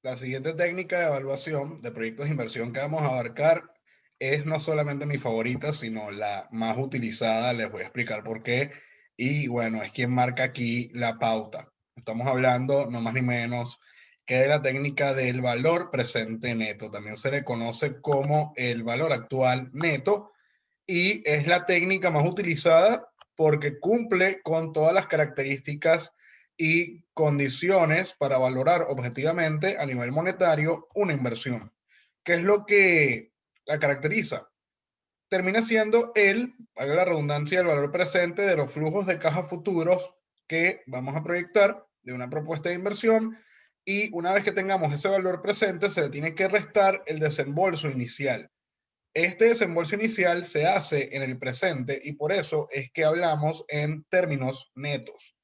La siguiente técnica de evaluación de proyectos de inversión que vamos a abarcar es no solamente mi favorita, sino la más utilizada. Les voy a explicar por qué. Y bueno, es quien marca aquí la pauta. Estamos hablando no más ni menos que de la técnica del valor presente neto. También se le conoce como el valor actual neto y es la técnica más utilizada porque cumple con todas las características y condiciones para valorar objetivamente a nivel monetario una inversión. ¿Qué es lo que la caracteriza? Termina siendo valga la redundancia, el valor presente de los flujos de caja futuros que vamos a proyectar de una propuesta de inversión, y una vez que tengamos ese valor presente se le tiene que restar el desembolso inicial. Este desembolso inicial se hace en el presente y por eso es que hablamos en términos netos,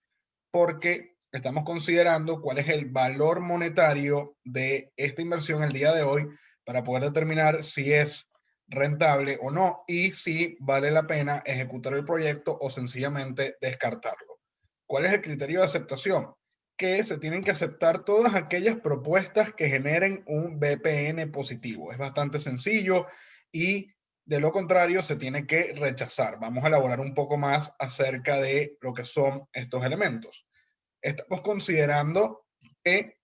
porque estamos considerando cuál es el valor monetario de esta inversión el día de hoy para poder determinar si es rentable o no y si vale la pena ejecutar el proyecto o sencillamente descartarlo. ¿Cuál es el criterio de aceptación? Que se tienen que aceptar todas aquellas propuestas que generen un BPN positivo. Es bastante sencillo y de lo contrario se tiene que rechazar. Vamos a elaborar un poco más acerca de lo que son estos elementos. Estamos considerando que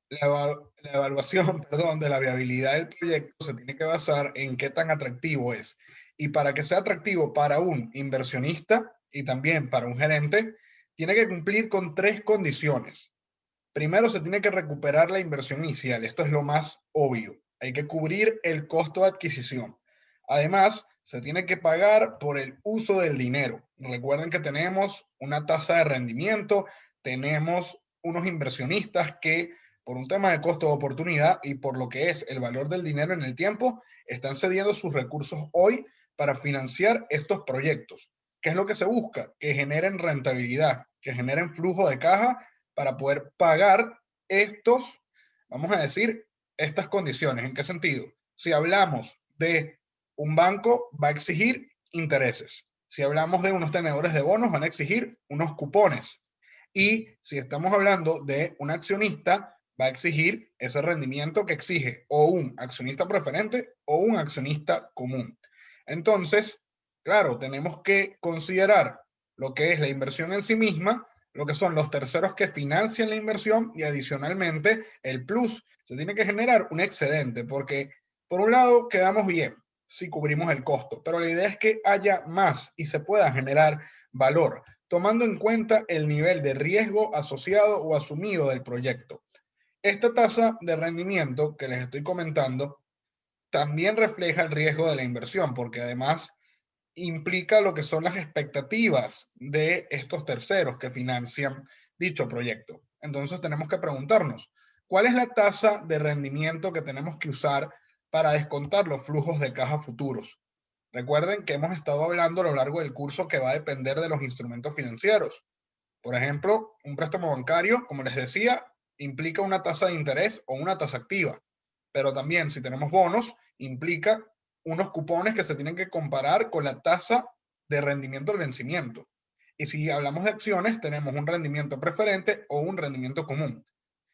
la evaluación perdón, de la viabilidad del proyecto se tiene que basar en qué tan atractivo es. Y para que sea atractivo para un inversionista y también para un gerente, tiene que cumplir con tres condiciones. Primero, se tiene que recuperar la inversión inicial. Esto es lo más obvio. Hay que cubrir el costo de adquisición. Además, se tiene que pagar por el uso del dinero. Recuerden que tenemos una tasa de rendimiento, tenemos unos inversionistas que por un tema de costo de oportunidad y por lo que es el valor del dinero en el tiempo, están cediendo sus recursos hoy para financiar estos proyectos. ¿Qué es lo que se busca? Que generen rentabilidad, que generen flujo de caja para poder pagar estos, vamos a decir, estas condiciones. ¿En qué sentido? Si hablamos de un banco, va a exigir intereses. Si hablamos de unos tenedores de bonos, van a exigir unos cupones. Y si estamos hablando de un accionista, va a exigir ese rendimiento que exige o un accionista preferente o un accionista común. Entonces, claro, tenemos que considerar lo que es la inversión en sí misma, lo que son los terceros que financian la inversión y adicionalmente el plus. Se tiene que generar un excedente porque por un lado quedamos bien si cubrimos el costo, pero la idea es que haya más y se pueda generar valor, tomando en cuenta el nivel de riesgo asociado o asumido del proyecto. Esta tasa de rendimiento que les estoy comentando también refleja el riesgo de la inversión, porque además implica lo que son las expectativas de estos terceros que financian dicho proyecto. Entonces tenemos que preguntarnos, ¿cuál es la tasa de rendimiento que tenemos que usar para descontar los flujos de caja futuros? Recuerden que hemos estado hablando a lo largo del curso que va a depender de los instrumentos financieros. Por ejemplo, un préstamo bancario, como les decía, implica una tasa de interés o una tasa activa. Pero también si tenemos bonos, implica unos cupones que se tienen que comparar con la tasa de rendimiento del vencimiento. Y si hablamos de acciones, tenemos un rendimiento preferente o un rendimiento común.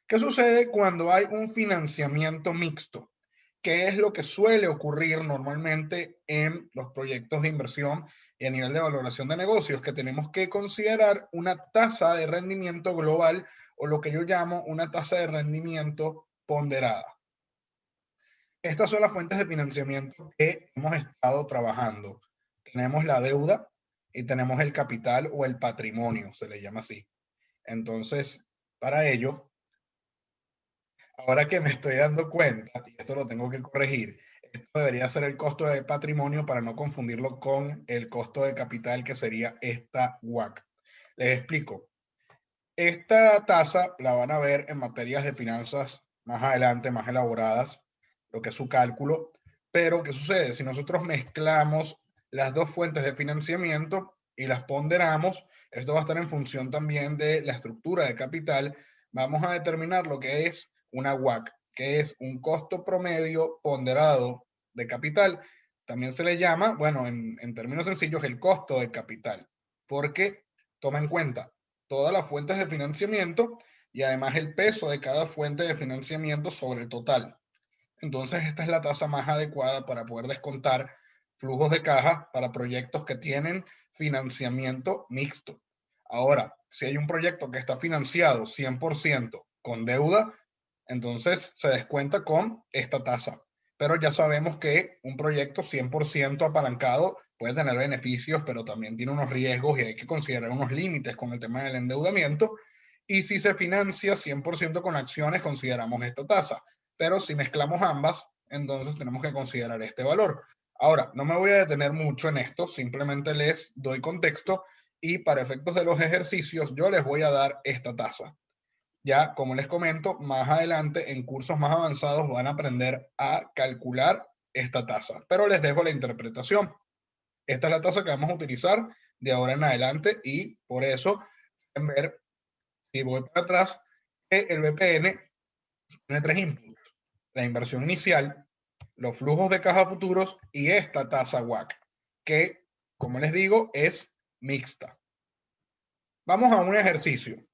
¿Qué sucede cuando hay un financiamiento mixto? ¿Qué es lo que suele ocurrir normalmente en los proyectos de inversión y a nivel de valoración de negocios? Que tenemos que considerar una tasa de rendimiento global o lo que yo llamo una tasa de rendimiento ponderada. Estas son las fuentes de financiamiento que hemos estado trabajando. Tenemos la deuda y tenemos el capital o el patrimonio, se le llama así. Entonces, para ello, ahora que me estoy dando cuenta, y esto lo tengo que corregir, esto debería ser el costo de patrimonio para no confundirlo con el costo de capital, que sería esta WACC. Les explico. Esta tasa la van a ver en materias de finanzas más adelante, más elaboradas, lo que es su cálculo. Pero, ¿qué sucede? Si nosotros mezclamos las dos fuentes de financiamiento y las ponderamos, esto va a estar en función también de la estructura de capital. Vamos a determinar lo que es una WACC, que es un costo promedio ponderado de capital. También se le llama, bueno, en términos sencillos, el costo de capital, porque toma en cuenta todas las fuentes de financiamiento y además el peso de cada fuente de financiamiento sobre el total. Entonces, esta es la tasa más adecuada para poder descontar flujos de caja para proyectos que tienen financiamiento mixto. Ahora, si hay un proyecto que está financiado 100% con deuda, entonces se descuenta con esta tasa. Pero ya sabemos que un proyecto 100% apalancado puede tener beneficios, pero también tiene unos riesgos y hay que considerar unos límites con el tema del endeudamiento. Y si se financia 100% con acciones, consideramos esta tasa. Pero si mezclamos ambas, entonces tenemos que considerar este valor. Ahora, no me voy a detener mucho en esto, simplemente les doy contexto y para efectos de los ejercicios yo les voy a dar esta tasa. Ya, como les comento, más adelante en cursos más avanzados van a aprender a calcular esta tasa, pero les dejo la interpretación. Esta es la tasa que vamos a utilizar de ahora en adelante y por eso pueden ver, si voy para atrás, que el BPN tiene tres inputs: la inversión inicial, los flujos de caja futuros y esta tasa WACC, que, como les digo, es mixta. Vamos a un ejercicio.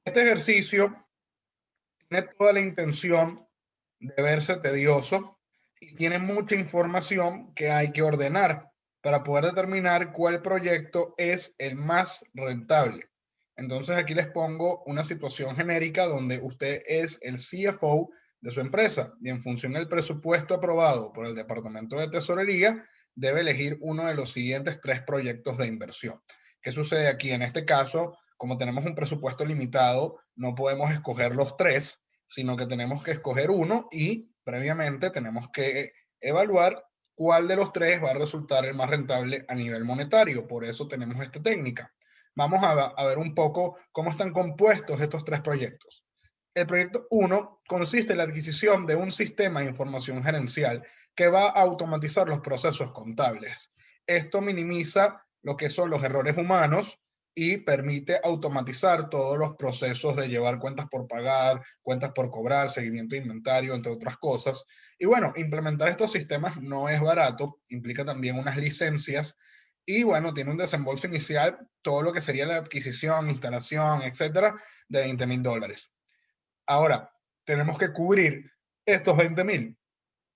Este ejercicio tiene toda la intención de verse tedioso y tiene mucha información que hay que ordenar para poder determinar cuál proyecto es el más rentable. Entonces aquí les pongo una situación genérica donde usted es el CFO de su empresa y en función del presupuesto aprobado por el Departamento de Tesorería debe elegir uno de los siguientes tres proyectos de inversión. ¿Qué sucede aquí? En este caso, como tenemos un presupuesto limitado, no podemos escoger los tres, sino que tenemos que escoger uno y previamente tenemos que evaluar cuál de los tres va a resultar el más rentable a nivel monetario. Por eso tenemos esta técnica. Vamos a ver un poco cómo están compuestos estos tres proyectos. El proyecto 1 consiste en la adquisición de un sistema de información gerencial que va a automatizar los procesos contables. Esto minimiza lo que son los errores humanos y permite automatizar todos los procesos de llevar cuentas por pagar, cuentas por cobrar, seguimiento de inventario, entre otras cosas. Y bueno, implementar estos sistemas no es barato, implica también unas licencias y bueno, tiene un desembolso inicial, todo lo que sería la adquisición, instalación, etcétera, de $20,000. Ahora, tenemos que cubrir estos 20,000.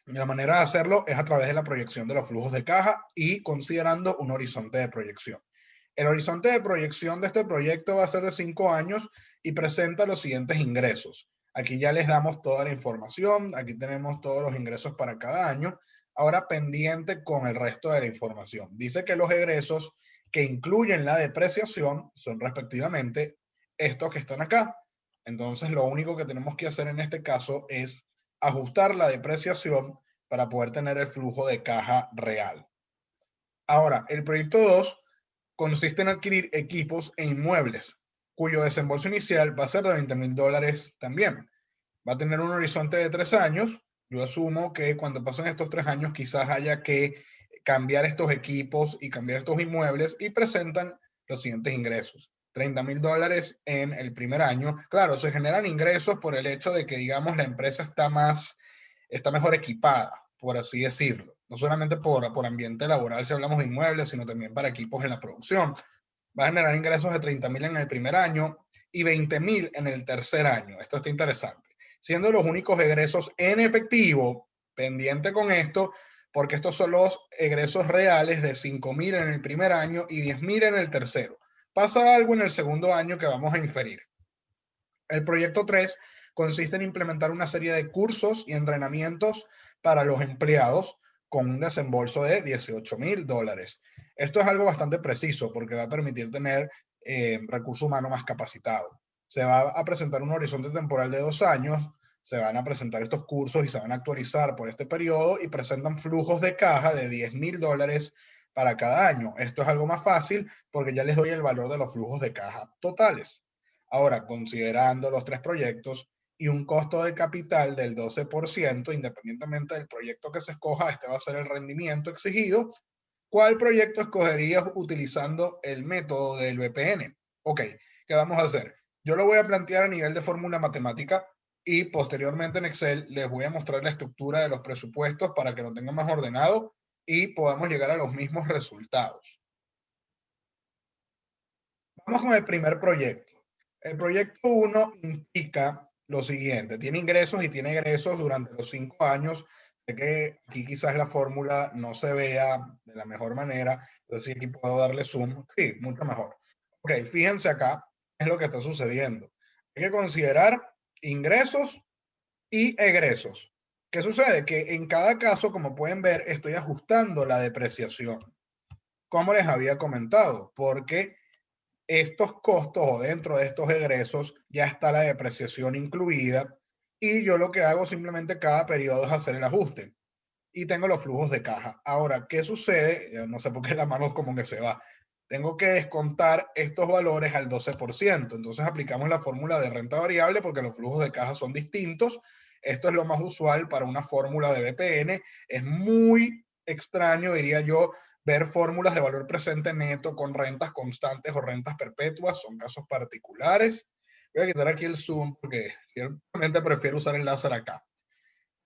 La manera de hacerlo es a través de la proyección de los flujos de caja y considerando un horizonte de proyección. El horizonte de proyección de este proyecto va a ser de 5 años y presenta los siguientes ingresos. Aquí ya les damos toda la información, aquí tenemos todos los ingresos para cada año. Ahora pendiente con el resto de la información. Dice que los egresos que incluyen la depreciación son respectivamente estos que están acá. Entonces lo único que tenemos que hacer en este caso es ajustar la depreciación para poder tener el flujo de caja real. Ahora, el proyecto 2 consiste en adquirir equipos e inmuebles, cuyo desembolso inicial va a ser de $20,000 también. Va a tener un horizonte de 3 años. Yo asumo que cuando pasen estos 3 años quizás haya que cambiar estos equipos y cambiar estos inmuebles y presentan los siguientes ingresos. $30,000 en el primer año. Claro, se generan ingresos por el hecho de que, digamos, la empresa está mejor equipada, por así decirlo. No solamente por ambiente laboral si hablamos de inmuebles, sino también para equipos en la producción. Va a generar ingresos de 30,000 en el primer año y 20,000 en el tercer año. Esto está interesante. Siendo los únicos egresos en efectivo, pendiente con esto, porque estos son los egresos reales de 5,000 en el primer año y 10,000 en el tercero. Pasa algo en el segundo año que vamos a inferir. El proyecto 3 consiste en implementar una serie de cursos y entrenamientos para los empleados con un desembolso de $18,000. Esto es algo bastante preciso porque va a permitir tener recurso humano más capacitado. Se va a presentar un horizonte temporal de 2 años, se van a presentar estos cursos y se van a actualizar por este periodo y presentan flujos de caja de $10,000 para cada año. Esto es algo más fácil porque ya les doy el valor de los flujos de caja totales. Ahora, considerando los tres proyectos y un costo de capital del 12%, independientemente del proyecto que se escoja, este va a ser el rendimiento exigido. ¿Cuál proyecto escogerías utilizando el método del BPN? Ok, ¿qué vamos a hacer? Yo lo voy a plantear a nivel de fórmula matemática y posteriormente en Excel les voy a mostrar la estructura de los presupuestos para que lo tengan más ordenado y podamos llegar a los mismos resultados. Vamos con el primer proyecto. El proyecto 1 implica lo siguiente, tiene ingresos y tiene egresos durante los 5 años. Sé que aquí quizás la fórmula no se vea de la mejor manera, entonces aquí puedo darle zoom, sí, mucho mejor. Ok, fíjense acá, es lo que está sucediendo. Hay que considerar ingresos y egresos. ¿Qué sucede? Que en cada caso, como pueden ver, estoy ajustando la depreciación, como les había comentado, porque estos costos o dentro de estos egresos ya está la depreciación incluida y yo lo que hago simplemente cada periodo es hacer el ajuste y tengo los flujos de caja. Ahora, ¿qué sucede? Ya no sé por qué la mano como que se va. Tengo que descontar estos valores al 12%. Entonces aplicamos la fórmula de renta variable porque los flujos de caja son distintos. Esto es lo más usual para una fórmula de BPN. Es muy extraño, diría yo, ver fórmulas de valor presente neto con rentas constantes o rentas perpetuas. Son casos particulares. Voy a quitar aquí el zoom porque realmente prefiero usar el láser acá.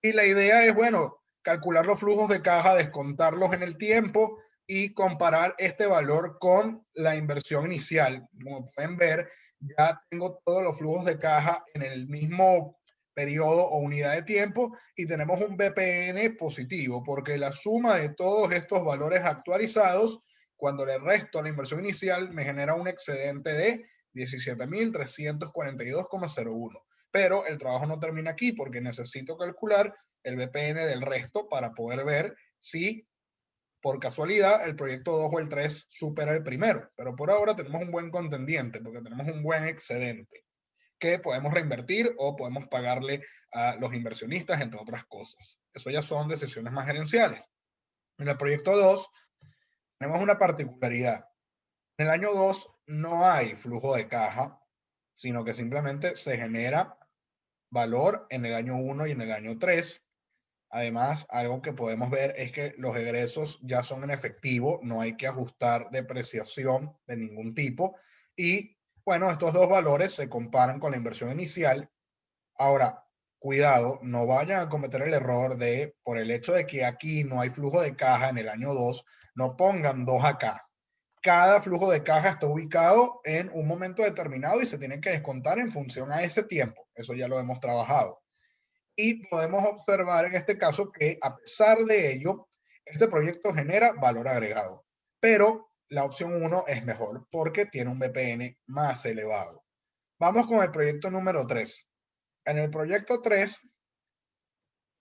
Y la idea es, bueno, calcular los flujos de caja, descontarlos en el tiempo y comparar este valor con la inversión inicial. Como pueden ver, ya tengo todos los flujos de caja en el mismo periodo o unidad de tiempo y tenemos un BPN positivo porque la suma de todos estos valores actualizados, cuando le resto la inversión inicial, me genera un excedente de 17.342,01. Pero el trabajo no termina aquí porque necesito calcular el BPN del resto para poder ver si por casualidad el proyecto 2 o el 3 supera el primero. Pero por ahora tenemos un buen contendiente porque tenemos un buen excedente que podemos reinvertir o podemos pagarle a los inversionistas, entre otras cosas. Eso ya son decisiones más gerenciales. En el proyecto 2 tenemos una particularidad. En el año 2 no hay flujo de caja, sino que simplemente se genera valor en el año 1 y en el año 3. Además, algo que podemos ver es que los egresos ya son en efectivo, no hay que ajustar depreciación de ningún tipo. Y bueno, estos dos valores se comparan con la inversión inicial. Ahora, cuidado, no vayan a cometer el error de, por el hecho de que aquí no hay flujo de caja en el año 2, no pongan 2 acá. Cada flujo de caja está ubicado en un momento determinado y se tiene que descontar en función a ese tiempo. Eso ya lo hemos trabajado. Y podemos observar en este caso que a pesar de ello, este proyecto genera valor agregado. Pero la opción 1 es mejor porque tiene un BPN más elevado. Vamos con el proyecto número 3. En el proyecto 3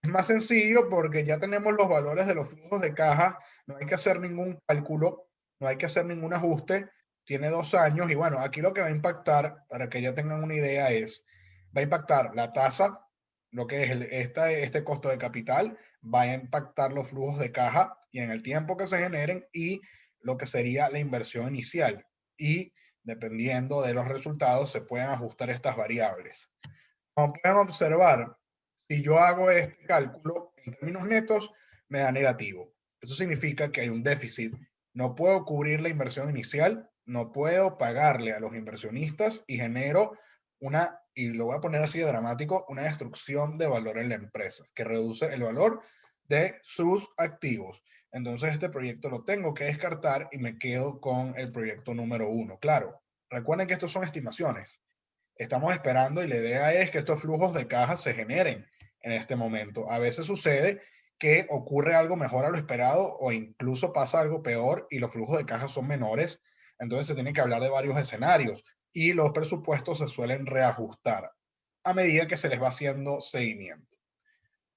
es más sencillo porque ya tenemos los valores de los flujos de caja, no hay que hacer ningún cálculo, no hay que hacer ningún ajuste, tiene 2 años y bueno, aquí lo que va a impactar, para que ya tengan una idea, es, va a impactar la tasa, lo que es este costo de capital, va a impactar los flujos de caja y en el tiempo que se generen y lo que sería la inversión inicial. Y dependiendo de los resultados se pueden ajustar estas variables. Como pueden observar, si yo hago este cálculo en términos netos, me da negativo. Eso significa que hay un déficit. No puedo cubrir la inversión inicial, no puedo pagarle a los inversionistas y genero una, y lo voy a poner así de dramático, una destrucción de valor en la empresa que reduce el valor de sus activos. Entonces este proyecto lo tengo que descartar y me quedo con el proyecto número 1. Claro, recuerden que estos son estimaciones. Estamos esperando y la idea es que estos flujos de caja se generen en este momento. A veces sucede que ocurre algo mejor a lo esperado o incluso pasa algo peor y los flujos de caja son menores. Entonces se tiene que hablar de varios escenarios y los presupuestos se suelen reajustar a medida que se les va haciendo seguimiento.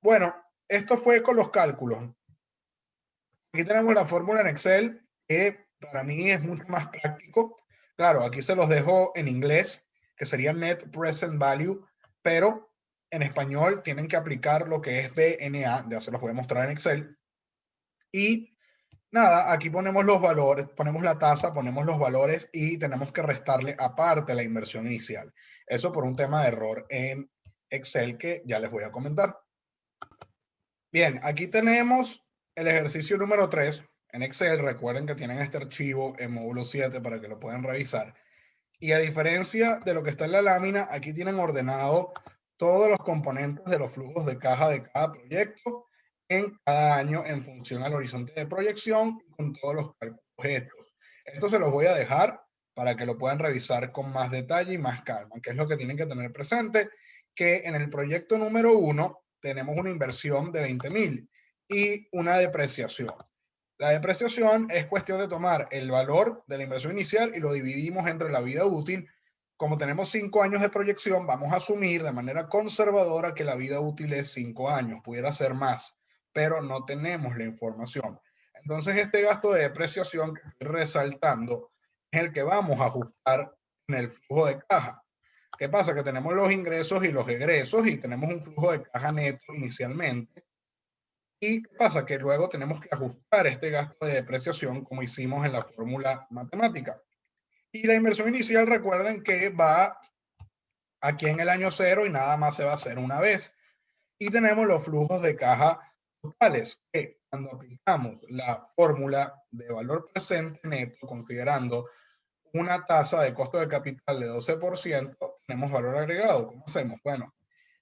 Bueno, esto fue con los cálculos. Aquí tenemos la fórmula en Excel que para mí es mucho más práctico. Claro, aquí se los dejo en inglés, que sería Net Present Value, pero en español tienen que aplicar lo que es BNA, ya se los voy a mostrar en Excel. Y nada, aquí ponemos los valores, ponemos la tasa, ponemos los valores y tenemos que restarle aparte la inversión inicial. Eso por un tema de error en Excel que ya les voy a comentar. Bien, aquí tenemos el ejercicio número 3 en Excel. Recuerden que tienen este archivo en módulo 7 para que lo puedan revisar. Y a diferencia de lo que está en la lámina, aquí tienen ordenado todos los componentes de los flujos de caja de cada proyecto en cada año en función al horizonte de proyección y con todos los cálculos hechos. Esto se los voy a dejar para que lo puedan revisar con más detalle y más calma, que es lo que tienen que tener presente, que en el proyecto número 1 tenemos una inversión de 20.000 y una depreciación. La depreciación es cuestión de tomar el valor de la inversión inicial y lo dividimos entre la vida útil. Como tenemos 5 años de proyección, vamos a asumir de manera conservadora que la vida útil es 5 años, pudiera ser más, pero no tenemos la información. Entonces, este gasto de depreciación que estoy resaltando es el que vamos a ajustar en el flujo de caja. ¿Qué pasa? Que tenemos los ingresos y los egresos y tenemos un flujo de caja neto inicialmente. ¿Y qué pasa? Que luego tenemos que ajustar este gasto de depreciación como hicimos en la fórmula matemática. Y la inversión inicial, recuerden que va aquí en el año cero y nada más se va a hacer una vez. Y tenemos los flujos de caja totales, que cuando aplicamos la fórmula de valor presente neto, considerando una tasa de costo de capital de 12%, tenemos valor agregado. ¿Cómo hacemos? Bueno,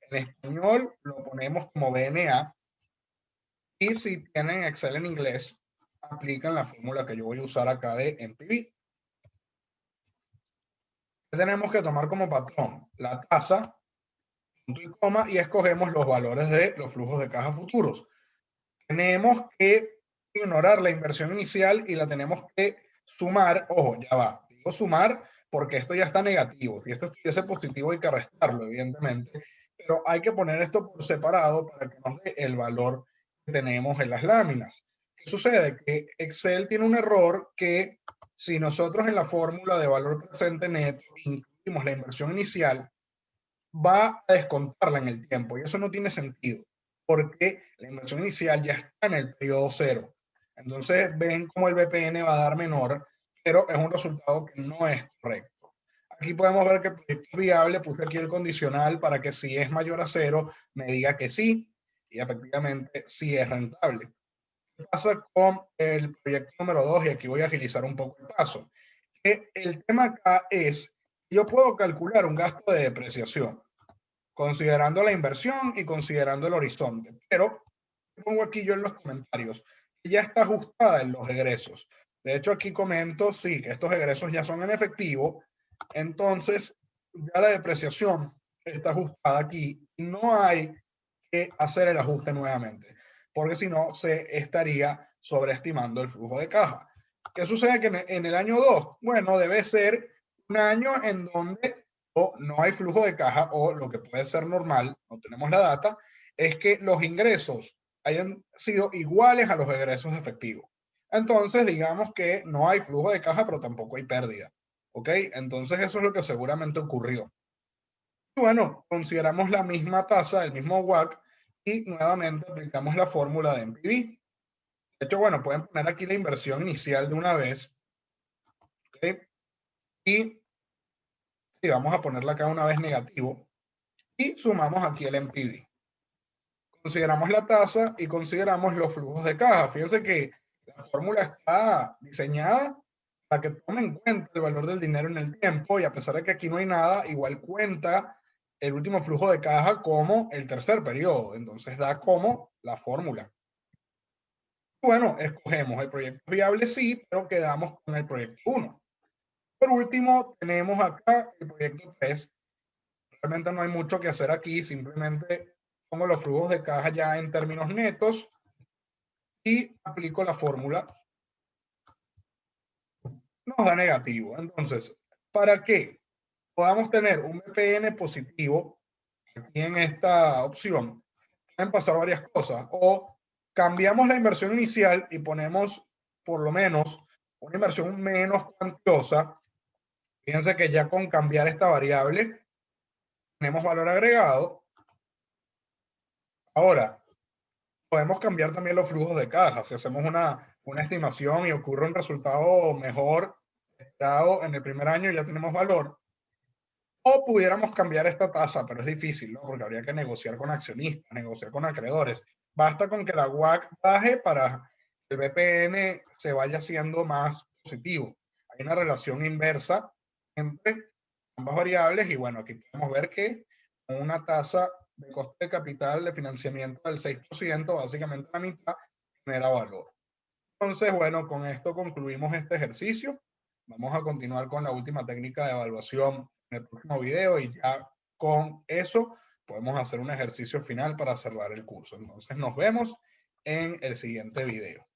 en español lo ponemos como BNA, y si tienen Excel en inglés, aplican la fórmula que yo voy a usar acá de NPV. Tenemos que tomar como patrón la tasa, punto y coma, y escogemos los valores de los flujos de caja futuros. Tenemos que ignorar la inversión inicial y la tenemos que sumar. Ojo, ya va, digo sumar porque esto ya está negativo. Si esto estuviese positivo hay que restarlo, evidentemente, pero hay que poner esto por separado para que nos dé el valor que tenemos en las láminas. ¿Qué sucede? Que Excel tiene un error que si nosotros en la fórmula de valor presente neto incluimos la inversión inicial, va a descontarla en el tiempo y eso no tiene sentido porque la inversión inicial ya está en el periodo cero. Entonces ven cómo el BPN va a dar menor, pero es un resultado que no es correcto. Aquí podemos ver que el proyecto es viable, puse aquí el condicional para que si es mayor a cero me diga que sí y efectivamente sí es rentable. ¿Qué pasa con el proyecto número 2? Y aquí voy a agilizar un poco el paso. Que el tema acá es, yo puedo calcular un gasto de depreciación considerando la inversión y considerando el horizonte. Pero pongo aquí yo en los comentarios que ya está ajustada en los egresos. De hecho, aquí comento, sí, que estos egresos ya son en efectivo. Entonces, ya la depreciación está ajustada aquí. No hay que hacer el ajuste nuevamente, porque si no, se estaría sobreestimando el flujo de caja. ¿Qué sucede? Que en el año 2, bueno, debe ser un año en donde o no hay flujo de caja o lo que puede ser normal, no tenemos la data, es que los ingresos hayan sido iguales a los egresos efectivos. Entonces, digamos que no hay flujo de caja, pero tampoco hay pérdida. ¿Ok? Entonces, eso es lo que seguramente ocurrió. Y bueno, consideramos la misma tasa, el mismo WACC, y nuevamente aplicamos la fórmula de NPV. De hecho, bueno, pueden poner aquí la inversión inicial de una vez. ¿Ok? Y vamos a ponerla acá una vez negativo. Y sumamos aquí el NPV. Consideramos la tasa y consideramos los flujos de caja. Fíjense que la fórmula está diseñada para que tomen en cuenta el valor del dinero en el tiempo y a pesar de que aquí no hay nada, igual cuenta el último flujo de caja como el tercer periodo. Entonces da como la fórmula. Bueno, escogemos el proyecto viable, sí, pero quedamos con el proyecto 1. Por último, tenemos acá el proyecto 3. Realmente no hay mucho que hacer aquí, simplemente pongo los flujos de caja ya en términos netos y aplico la fórmula, nos da negativo. Entonces, para que podamos tener un BPN positivo aquí en esta opción, pueden pasar varias cosas. O cambiamos la inversión inicial y ponemos por lo menos una inversión menos cuantiosa. Fíjense que ya con cambiar esta variable tenemos valor agregado. Ahora, podemos cambiar también los flujos de caja. Si hacemos una estimación y ocurre un resultado mejor esperado en el primer año, ya tenemos valor. O pudiéramos cambiar esta tasa, pero es difícil, ¿no? Porque habría que negociar con accionistas, negociar con acreedores. Basta con que la WACC baje para que el BPN se vaya haciendo más positivo. Hay una relación inversa entre ambas variables y bueno, aquí podemos ver que con una tasa de coste de capital de financiamiento del 6%, básicamente la mitad, genera valor. Entonces, bueno, con esto concluimos este ejercicio. Vamos a continuar con la última técnica de evaluación en el próximo video y ya con eso podemos hacer un ejercicio final para cerrar el curso. Entonces nos vemos en el siguiente video.